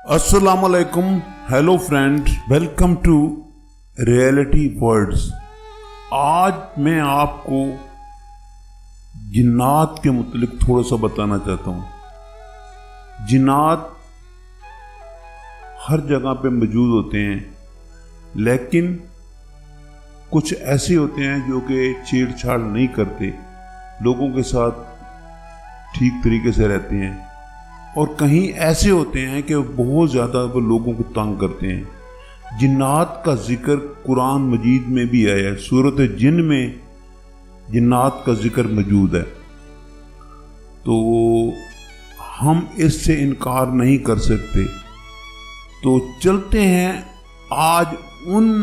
अस्सलामुअलैकुम, hello friend, welcome to reality words. आज मैं आपको जिन्नात के मुतालिक थोड़ा सा बताना चाहता हूँ। जिन्नात हर जगह पे मौजूद होते हैं, लेकिन कुछ ऐसे होते हैं जो कि छेड़छाड़ नहीं करते, लोगों के साथ ठीक तरीके से रहते हैं, और कहीं ऐसे होते हैं कि बहुत ज़्यादा वो लोगों को तंग करते हैं। जिन्नात का जिक्र कुरान मजीद में भी आया है, सूरत जिन में जिन्नात का जिक्र मौजूद है, तो हम इससे इनकार नहीं कर सकते। तो चलते हैं आज उन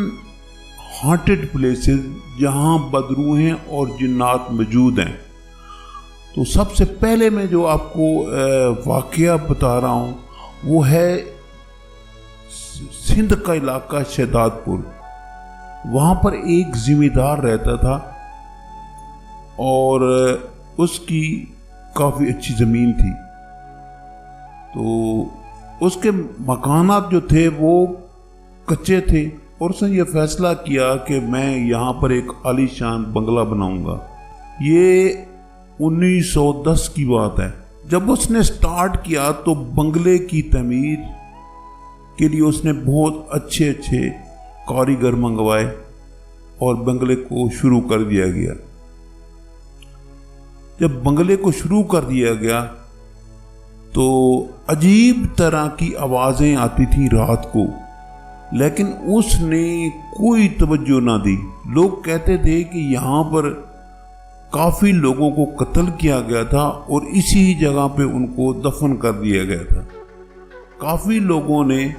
हॉन्टेड प्लेसेस जहां बदरूहें और जिन्नात मौजूद हैं। तो सबसे पहले मैं जो आपको वाकया बता रहा हूँ वो है सिंध का इलाका शहदादपुर। वहाँ पर एक जिम्मेदार रहता था और उसकी काफ़ी अच्छी ज़मीन थी। तो उसके मकानात जो थे वो कच्चे थे और उसने ये फैसला किया कि मैं यहाँ पर एक आलीशान बंगला बनाऊंगा। ये 1910 की बात है। जब उसने स्टार्ट किया तो बंगले की तमीर के लिए उसने बहुत अच्छे अच्छे कारीगर मंगवाए और बंगले को शुरू कर दिया गया। जब बंगले को शुरू कर दिया गया तो अजीब तरह की आवाज़ें आती थी रात को, लेकिन उसने कोई तवज्जो ना दी। लोग कहते थे कि यहाँ पर काफ़ी लोगों को कत्ल किया गया था और इसी जगह पे उनको दफन कर दिया गया था। काफ़ी लोगों ने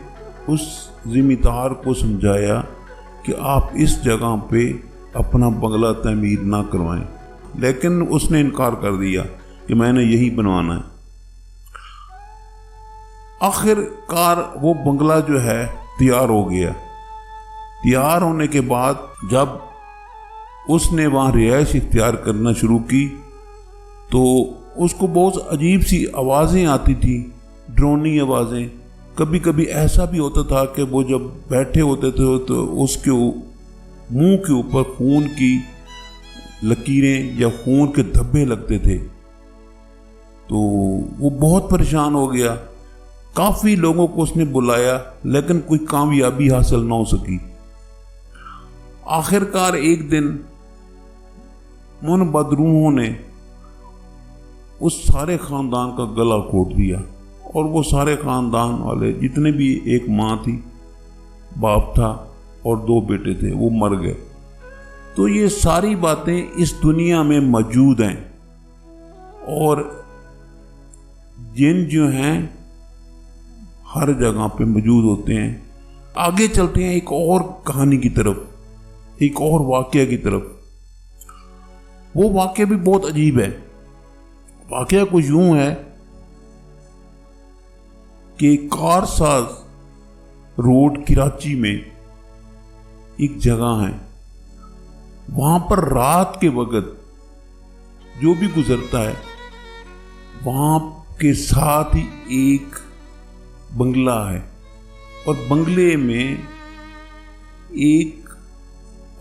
उस जिम्मेदार को समझाया कि आप इस जगह पे अपना बंगला तमीर ना करवाएं, लेकिन उसने इनकार कर दिया कि मैंने यही बनवाना है। आखिरकार वो बंगला जो है तैयार हो गया। तैयार होने के बाद जब उसने वहाँ रिहाइश इख्तियार करना शुरू की तो उसको बहुत अजीब सी आवाज़ें आती थी, ड्रोनी आवाज़ें। कभी कभी ऐसा भी होता था कि वो जब बैठे होते थे तो उसके मुंह के ऊपर खून की लकीरें या खून के धब्बे लगते थे। तो वो बहुत परेशान हो गया। काफ़ी लोगों को उसने बुलाया, लेकिन कोई कामयाबी हासिल ना हो सकी। आखिरकार एक दिन उन बदरूहों ने उस सारे ख़ानदान का गला घोट दिया और वो सारे ख़ानदान वाले जितने भी, एक माँ थी, बाप था और 2 बेटे थे, वो मर गए। तो ये सारी बातें इस दुनिया में मौजूद हैं और जिन जो हैं हर जगह पे मौजूद होते हैं। आगे चलते हैं एक और कहानी की तरफ, एक और वाकया की तरफ। वो वाकया भी बहुत अजीब है। वाकया कुछ यूं है कि कारसाज रोड कराची में एक जगह है, वहां पर रात के वक्त जो भी गुजरता है वहां के साथ ही एक बंगला है और बंगले में एक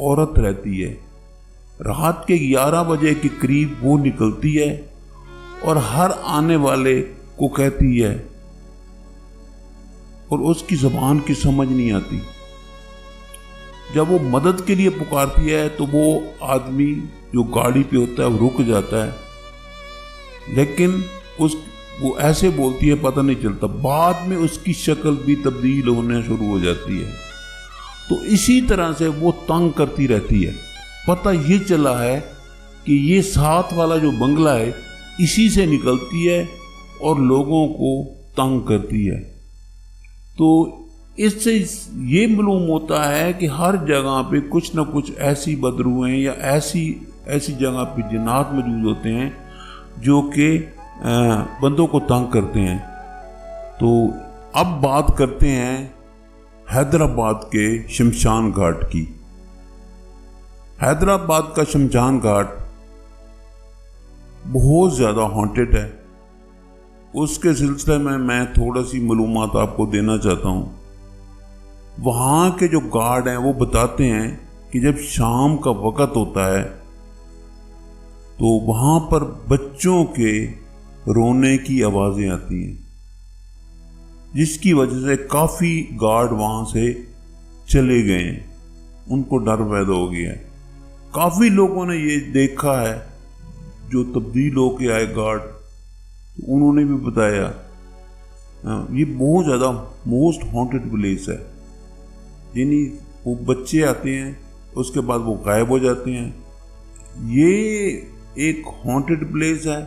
औरत रहती है। रात के 11 बजे के करीब वो निकलती है और हर आने वाले को कहती है, और उसकी ज़बान की समझ नहीं आती। जब वो मदद के लिए पुकारती है तो वो आदमी जो गाड़ी पे होता है वो रुक जाता है, लेकिन वो ऐसे बोलती है पता नहीं चलता। बाद में उसकी शक्ल भी तब्दील होने शुरू हो जाती है। तो इसी तरह से वो तंग करती रहती है। पता ये चला है कि ये साथ वाला जो बंगला है इसी से निकलती है और लोगों को तंग करती है। तो इससे ये मालूम होता है कि हर जगह पे कुछ ना कुछ ऐसी बदरूहें या ऐसी जगह पे जिन्नात मौजूद होते हैं जो कि बंदों को तंग करते हैं। तो अब बात करते हैं हैदराबाद के शमशान घाट की। हैदराबाद का शमशान घाट बहुत ज़्यादा हॉन्टेड है। उसके सिलसिले में मैं थोड़ा सी मालूमात आपको देना चाहता हूँ। वहाँ के जो गार्ड हैं वो बताते हैं कि जब शाम का वक़्त होता है तो वहाँ पर बच्चों के रोने की आवाज़ें आती हैं, जिसकी वजह से काफ़ी गार्ड वहाँ से चले गए हैं, उनको डर पैदा हो गया है। काफ़ी लोगों ने ये देखा है, जो तब्दील होके आए गार्ड, तो उन्होंने भी बताया ये बहुत ज़्यादा मोस्ट हॉन्टेड प्लेस है। यानी वो बच्चे आते हैं, उसके बाद वो गायब हो जाते हैं। ये एक हॉन्टेड प्लेस है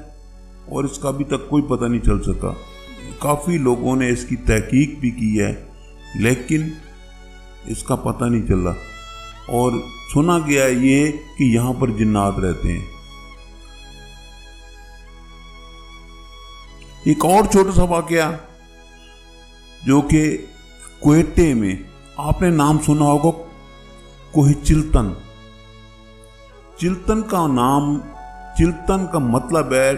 और इसका अभी तक कोई पता नहीं चल सका। काफ़ी लोगों ने इसकी तहकीक भी की है, लेकिन इसका पता नहीं चला। और सुना गया है ये कि यहाँ पर जिन्नात रहते हैं। एक और छोटा सा वाकया जो कि क्वेटे में, आपने नाम सुना होगा कोहे चिल्तन। चिल्तन का मतलब है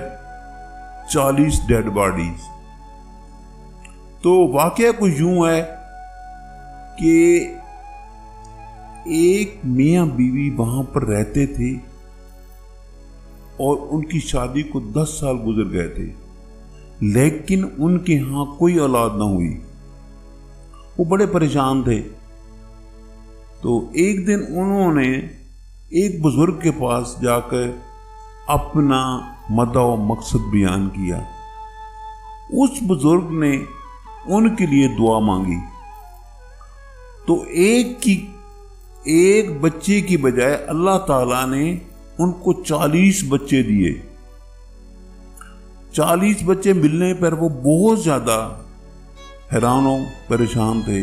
40 डेड बॉडीज। तो वाकया कुछ यूं है कि एक मियां बीवी वहां पर रहते थे और उनकी शादी को 10 साल गुजर गए थे, लेकिन उनके यहां कोई औलाद ना हुई। वो बड़े परेशान थे। तो एक दिन उन्होंने एक बुजुर्ग के पास जाकर अपना मदा व मकसद बयान किया। उस बुजुर्ग ने उनके लिए दुआ मांगी। तो एक बच्चे की बजाय अल्लाह ताला ने उनको 40 बच्चे दिए। 40 बच्चे मिलने पर वो बहुत ज्यादा हैरान हो परेशान थे।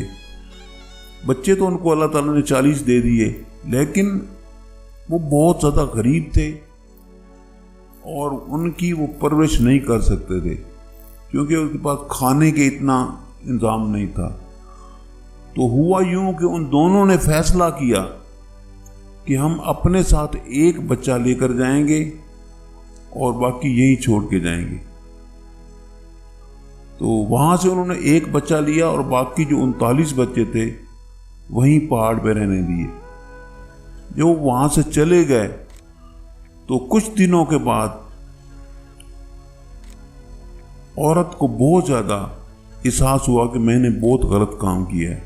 बच्चे तो उनको अल्लाह ताला ने 40 दे दिए, लेकिन वो बहुत ज़्यादा गरीब थे और उनकी वो परवरिश नहीं कर सकते थे, क्योंकि उनके पास खाने के इतना इंतजाम नहीं था। तो हुआ यूं कि उन दोनों ने फैसला किया कि हम अपने साथ एक बच्चा लेकर जाएंगे और बाकी यही छोड़ के जाएंगे। तो वहां से उन्होंने एक बच्चा लिया और बाकी जो 39 बच्चे थे वहीं पहाड़ पे रहने दिए। जब वहां से चले गए तो कुछ दिनों के बाद औरत को बहुत ज्यादा एहसास हुआ कि मैंने बहुत गलत काम किया है।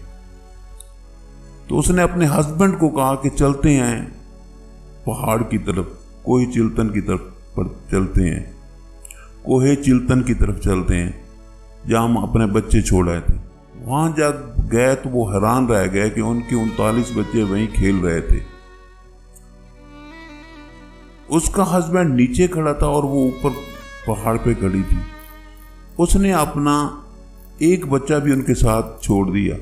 तो उसने अपने हस्बैंड को कहा कि चलते हैं पहाड़ की तरफ, कोहे चिल्तन की तरफ पर चलते हैं, कोहे चिल्तन की तरफ चलते हैं जहां हम अपने बच्चे छोड़ आए थे। वहां जब गए तो वो हैरान रह गए कि उनके 39 बच्चे वहीं खेल रहे थे। उसका हस्बैंड नीचे खड़ा था और वो ऊपर पहाड़ पे खड़ी थी। उसने अपना एक बच्चा भी उनके साथ छोड़ दिया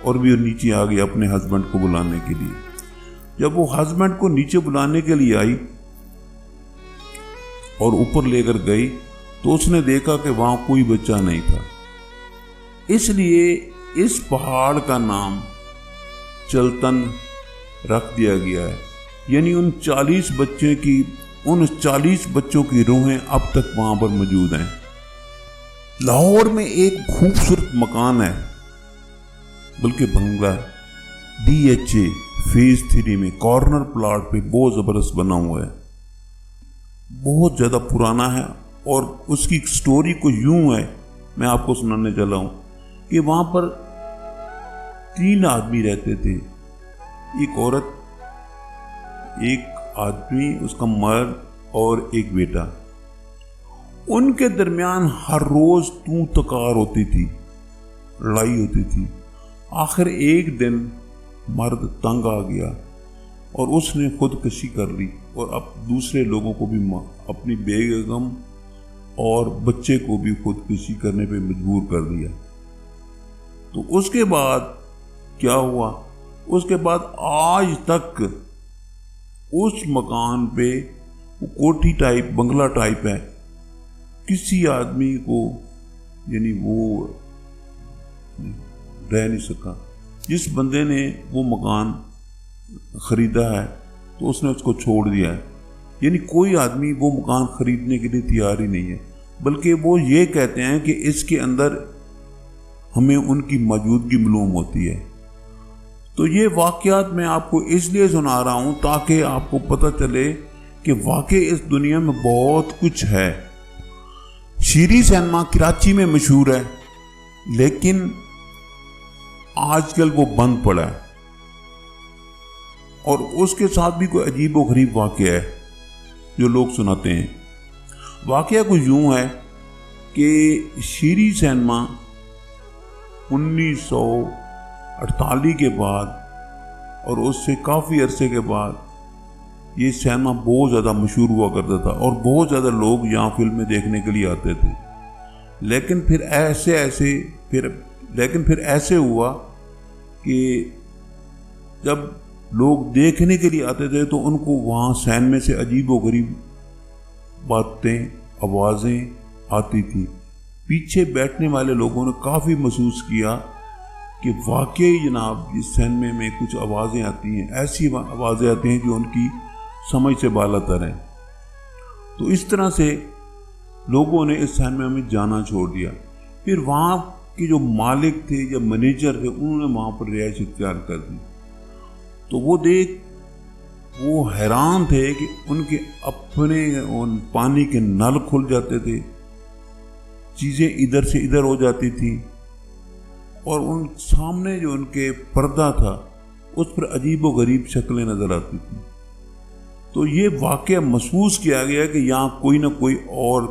और भी नीचे आ गई अपने हस्बैंड को बुलाने के लिए। जब वो हस्बैंड को नीचे बुलाने के लिए आई और ऊपर लेकर गई तो उसने देखा कि वहां कोई बच्चा नहीं था। इसलिए इस पहाड़ का नाम चिल्तन रख दिया गया है। यानी उन 40 बच्चों की रूहें अब तक वहां पर मौजूद हैं। लाहौर में एक खूबसूरत मकान है, बल्कि बंगला है, DHA फेज 3 में कॉर्नर प्लॉट पे बहुत जबरदस्त बना हुआ है। बहुत ज्यादा पुराना है और उसकी स्टोरी को यूं है, मैं आपको सुनाने चला हूं कि वहां पर 3 आदमी रहते थे, एक औरत, एक आदमी, उसका मर्द और एक बेटा। उनके दरमियान हर रोज तू तकार होती थी, लड़ाई होती थी। आखिर एक दिन मर्द तंग आ गया और उसने खुदकशी कर ली और अब दूसरे लोगों को भी, अपनी बेगम और बच्चे को भी खुदकशी करने पे मजबूर कर दिया। तो उसके बाद क्या हुआ, उसके बाद आज तक उस मकान पे कोठी टाइप, बंगला टाइप है, किसी आदमी को, यानी वो रह नहीं सका। जिस बंदे ने वो मकान खरीदा है तो उसने उसको छोड़ दिया है, यानी कोई आदमी वो मकान खरीदने के लिए तैयार ही नहीं है। बल्कि वो ये कहते हैं कि इसके अंदर हमें उनकी मौजूदगी मालूम होती है। तो ये वाक़यात मैं आपको इसलिए सुना रहा हूँ ताकि आपको पता चले कि वाकई इस दुनिया में बहुत कुछ है। शीरी सिनेमा कराची में मशहूर है, लेकिन आजकल वो बंद पड़ा है और उसके साथ भी कोई अजीब व गरीब वाक़या है जो लोग सुनाते हैं। वाक़या कुछ यूँ है कि शीरी सिनेमा 1948 के बाद और उससे काफ़ी अरसे के बाद ये सिनेमा बहुत ज़्यादा मशहूर हुआ करता था और बहुत ज़्यादा लोग यहाँ फिल्में देखने के लिए आते थे। लेकिन फिर ऐसे हुआ कि जब लोग देखने के लिए आते थे तो उनको वहाँ सिनेमा से अजीब व गरीब बातें, आवाज़ें आती थी। पीछे बैठने वाले लोगों ने काफ़ी महसूस किया कि वाकई जनाब इस सिनेमा में कुछ आवाज़ें आती हैं, ऐसी आवाज़ें आती हैं जो उनकी समझ से बालातर हैं। तो इस तरह से लोगों ने इस सिनेमा में जाना छोड़ दिया। फिर वहाँ के जो मालिक थे या मैनेजर थे उन्होंने वहाँ पर रिहाइश इख्तियार कर दी। तो वो हैरान थे कि उनके अपने पानी के नल खुल जाते थे, चीज़ें इधर से इधर हो जाती थी और उन सामने जो उनके पर्दा था उस पर अजीब व गरीब शक्लें नज़र आती थी। तो ये वाक़या महसूस किया गया कि यहाँ कोई ना कोई और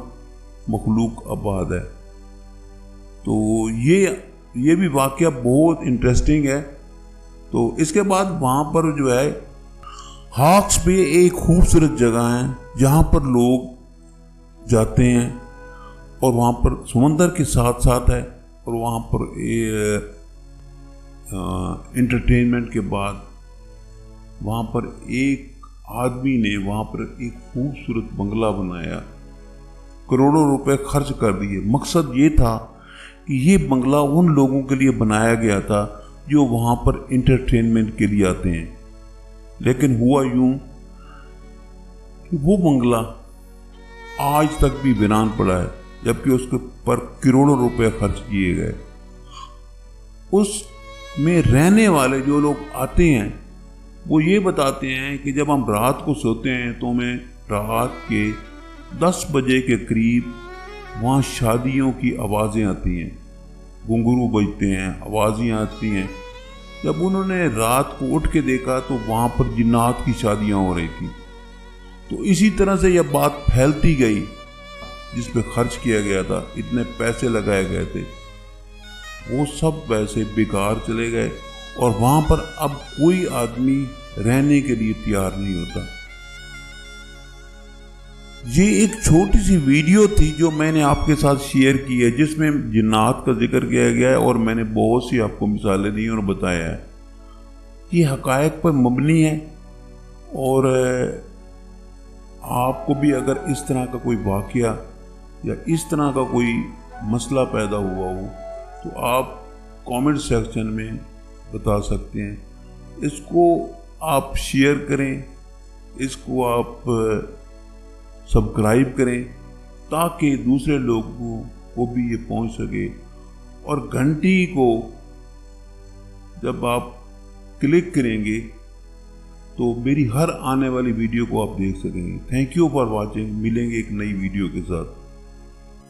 मखलूक आबाद है। तो ये भी वाक़या बहुत इंटरेस्टिंग है। तो इसके बाद वहाँ पर जो है हॉक्स पे एक खूबसूरत जगह है जहाँ पर लोग जाते हैं और वहाँ पर समंदर के साथ साथ है और वहाँ पर एंटरटेनमेंट के बाद वहाँ पर एक आदमी ने वहाँ पर एक खूबसूरत बंगला बनाया, करोड़ों रुपए खर्च कर दिए। मकसद ये था कि ये बंगला उन लोगों के लिए बनाया गया था जो वहाँ पर एंटरटेनमेंट के लिए आते हैं। लेकिन हुआ यूं कि वो बंगला आज तक भी वीरान पड़ा है, जबकि उसके पर करोड़ों रुपए खर्च किए गए। उसमें रहने वाले जो लोग आते हैं वो ये बताते हैं कि जब हम रात को सोते हैं तो हमें रात के 10 बजे के करीब वहाँ शादियों की आवाज़ें आती हैं, घुंघरू बजते हैं, आवाज़ें आती हैं। जब उन्होंने रात को उठ के देखा तो वहाँ पर जिन्नात की शादियाँ हो रही थी। तो इसी तरह से यह बात फैलती गई, जिस पे खर्च किया गया था, इतने पैसे लगाए गए थे, वो सब पैसे बेकार चले गए और वहाँ पर अब कोई आदमी रहने के लिए तैयार नहीं होता। ये एक छोटी सी वीडियो थी जो मैंने आपके साथ शेयर की है, जिसमें जिन्नात का जिक्र किया गया है और मैंने बहुत सी आपको मिसालें दी और बताया है। ये हकायक पर मबनी है और आपको भी अगर इस तरह का कोई वाक़या या इस तरह का कोई मसला पैदा हुआ हो तो आप कमेंट सेक्शन में बता सकते हैं। इसको आप शेयर करें, इसको आप सब्सक्राइब करें ताकि दूसरे लोगों को भी ये पहुंच सके। और घंटी को जब आप क्लिक करेंगे तो मेरी हर आने वाली वीडियो को आप देख सकेंगे। Thank you for watching. मिलेंगे एक नई वीडियो के साथ।